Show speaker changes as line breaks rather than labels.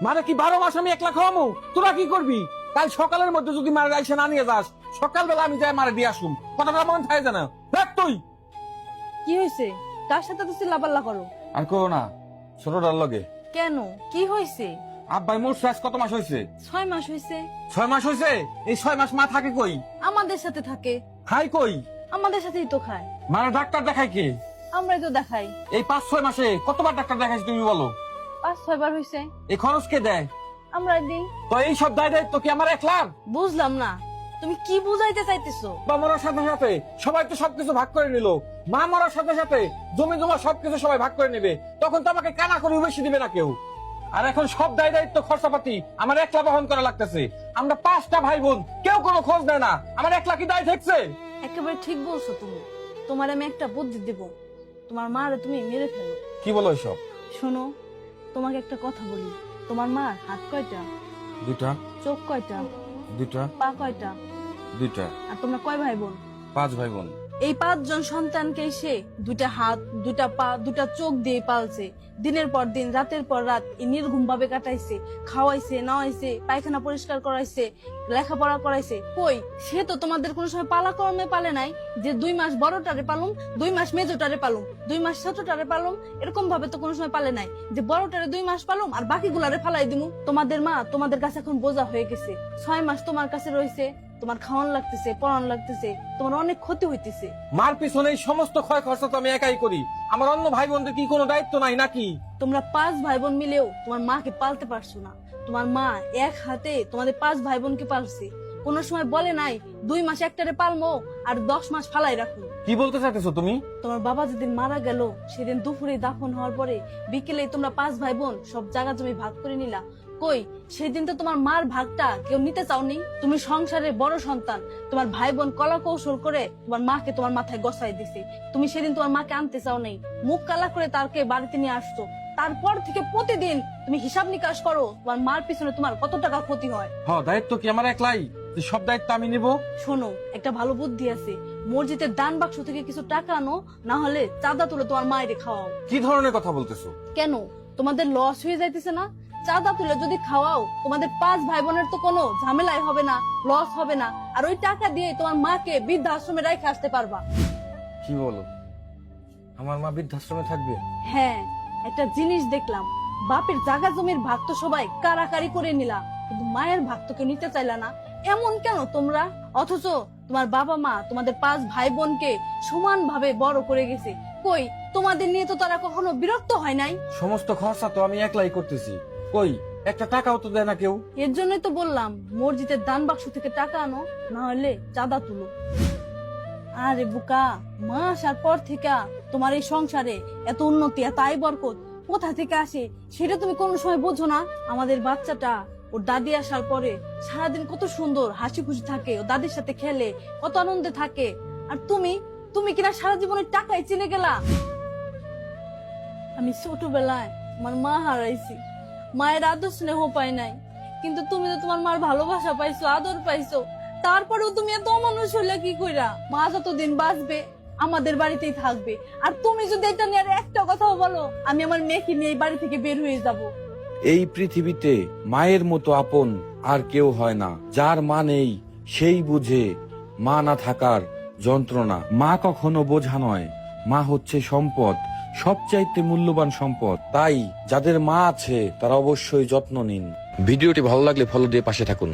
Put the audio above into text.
মানে কি 12 মাস আমি একলা খাওয়ামু? তোরা কি করবি? কাল সকালের মধ্যে যদি মারে আইসা না নিয়ে যাস, সকালবেলা আমি যাই মারে দিয়ে আসুম। কথাটা মন থাকে জানা দেখ তুই।
কি হয়েছে? কার সাথে তো চিল্লাপাল্লা করো?
আর করো না, ছোটটার লগে।
কেন, কি হয়েছে?
আব্বাই মোর শেষ কত মাস হয়েছে?
6 মাস হয়েছে।
6 মাস হয়েছে? এই 6 মাস মা থাকে কই?
আমাদের সাথে থাকে।
খাই কই?
আমাদের সাথেই তো খায়।
মানে ডাক্তার দেখাই কে?
আমরাই তো দেখাই।
এই 5-6 মাসে কতবার ডাক্তার দেখাইছি তুমি বলো?
5-6 বার হয়েছে।
এই খরচ কে দেয়?
আমরাই দিই।
তো এই সব দায় দায়িত্ব কি আমার একলার?
বুঝলাম না, তুমি কি বুঝাইতে চাইতেছো?
বা মরার সাথে সাথে সবাই তো সবকিছু ভাগ করে নিল। মা মরার সাথে সাথে জমি জমা সবকিছু সবাই ভাগ করে নেবে, তখন তো আমাকে কানা করে বেশি দিবে না কেউ। আর এখন সব দায় দায়িত্ব খরচাপাতি আমার একলা বহন করা লাগতেছে। আমরা 5টা ভাই বোন, কেউ কোনো খোঁজ দেয় না, আমার একলা কি দায় থাকছে?
একেবারে ঠিক বলছো তুমি। তোমার আমি একটা বুদ্ধি দেব, তোমার মারে তুমি মেরে ফেলো।
কি বলো এসব?
শোনো, তোমাকে একটা কথা বলি। তোমার মার হাত কয়টা?
2টা।
চোখ কয়টা?
2টা।
পা কয়টা?
2টা।
আর তোমরা কয় ভাই বোন?
5 ভাই বোন।
এই 5 জন সন্তানকে সে 2টা হাত, 2টা পা, 2টা চোখ দিয়ে পালছে। দিনের পর দিন, রাতের পর রাত নির্ঘুম ভাবে কাটাইছে। খাওয়াইছে, নাওয়াইছে, পায়খানা পরিষ্কার করাইছে, লেখাপড়া করাইছে। কই, সে তো তোমাদের কোনো সময় পালাক্রমে পালে নাই যে 2 মাস বড়টারে পালুম, 2 মাস মেজোটারে পালুম, 2 মাস ছোটটারে পালুম। এরকম ভাবে তো কোনো সময় পালে নাই যে বড়টারে 2 মাস পালুম আর বাকিগুলারে ফালাই দিমু। তোমাদের মা তোমাদের কাছে এখন বোঝা হয়ে গেছে। 6 মাস তোমার কাছে রয়েছে, তোমার খাওয়ান লাগতেছে, পড়ান লাগতেছে, তোমার অনেক ক্ষতি হইতেছে।
মার পিছনে এই সমস্ত ক্ষয় খরচা তো আমি একাই করি। আমার অন্য ভাই বোনদের কি কোনো দায়িত্ব নাই নাকি?
তোমরা 5 ভাই বোন মিলেও তোমার মাকে পালতে পারছো না। তোমার মা এক হাতে তোমাদের 5 ভাই বোনকে পালছে। কোনো সময় বলে নাই 2 মাস একটারে পালমো আর 10 মাস ফালাই রাখো।
কি বলতে চাইতেছো তুমি?
তোমার বাবা যেদিন মারা গেল, সেদিন দুপুরে দাফন হওয়ার পরে বিকেলে তোমরা 5 ভাই বোন সব জায়গা জমি ভাগ করে নিলা। কই, সেদিন তো তোমার মার ভাগটা কেউ নিতে চাওনি। তুমি সংসারের বড় সন্তান, তোমার ভাই বোন কলা কৌশল করে তোমার মাকে তোমার মাথায় গসাই দিছে। তুমি সেদিন তোমার মাকে আনতে চাও নাই, মুখ কালা করে তারকে বাড়িতে নিয়ে আসছো। তারপর থেকে প্রতিদিন তুমি হিসাব নিকাশ করো তোমার মার পিছনে তোমার কত টাকা ক্ষতি হয়।
দায়িত্ব কি আমার একলাই যে সব দায়িত্ব আমি নিব?
শোনো, একটা ভালো বুদ্ধি আছে। মসজিদের দান বাক্স থেকে কিছু টাকা আনো, না হলে চাঁদা তুলে তোমার মায়ের খাওয়াও।
কি ধরনের কথা বলতেছো?
কেন, তোমাদের লস হয়ে যাইতেছে না? চাঁদা তুলে যদি খাওয়াও, তোমাদের 5 ভাই বোনের তো কোনো ঝামেলাই হবে না, লস হবে না। আর ওই টাকা দিয়ে তোমার মাকে বৃদ্ধাশ্রমে রেখে আসতে পারবা।
কি বলো, আমার মা বৃদ্ধাশ্রমে থাকবে?
হ্যাঁ, একটা জিনিস দেখলাম, বাপের জায়গা জমির ভাগ তো সবাই কারাকারি করে নিলা, কিন্তু মায়ের ভাগ তো কেউ নিতে চাইলা না। এমন কেন তোমরা? অথচ তোমার বাবা মা তোমাদের 5 ভাই বোনকে সমান ভাবে বড় করে গেছে। কই, তোমাদের নিয়ে তো তারা কখনো বিরক্ত হয় নাই?
সমস্ত খরচা তো আমি একলাই করতেছি, কই একটা টাকাও তো দেয় না কেউ।
এর জন্যই তো বললাম মসজিদের দান বাক্স থেকে টাকা আনো, না হলে চাঁদা তুলো। আরে বুকা, মা আসার পর থেকে তোমার এই সংসারে এত উন্নতি, এত আয় বরকত কোথা থেকে আসে সেটা তুমি কোনো সময় বোঝো না। আমাদের বাচ্চাটা ওর দাদি আসার পরে সারাদিন কত সুন্দর হাসি খুশি থাকে, ও দাদির সাথে খেলে, কত আনন্দে থাকে। আর তুমি তুমি কিনা সারা জীবনের টাকায় চিনে গেলা। আমি ছোটবেলায় আমার মা হারাইছি, মায়ের আদর স্নেহ পাই নাই, কিন্তু তুমি তো তোমার মার ভালোবাসা পাইছো, আদর পাইছো। তারপরেও তুমি এত অমানুষ হইলে কি কইরা? মা যতদিন বাঁচবে আমাদের বাড়িতেই থাকবে। আর তুমি যদি এটা নিয়ে আর একটা কথাও বলো, আমি আমার মেয়েকে নিয়ে এই বাড়ি থেকে বের হয়ে যাব।
এই পৃথিবীতে মায়ের মতো আপন আর কেউ হয় না। যার মা নেই সেই বুঝে মা না থাকার যন্ত্রণা। মা কখনো বোঝা নয়, মা হচ্ছে সম্পদ, সবচাইতে মূল্যবান সম্পদ। তাই যাদের মা আছে তারা অবশ্যই যত্ন নিন।
ভিডিওটি ভালো লাগলে ফলো দিয়ে পাশে থাকুন।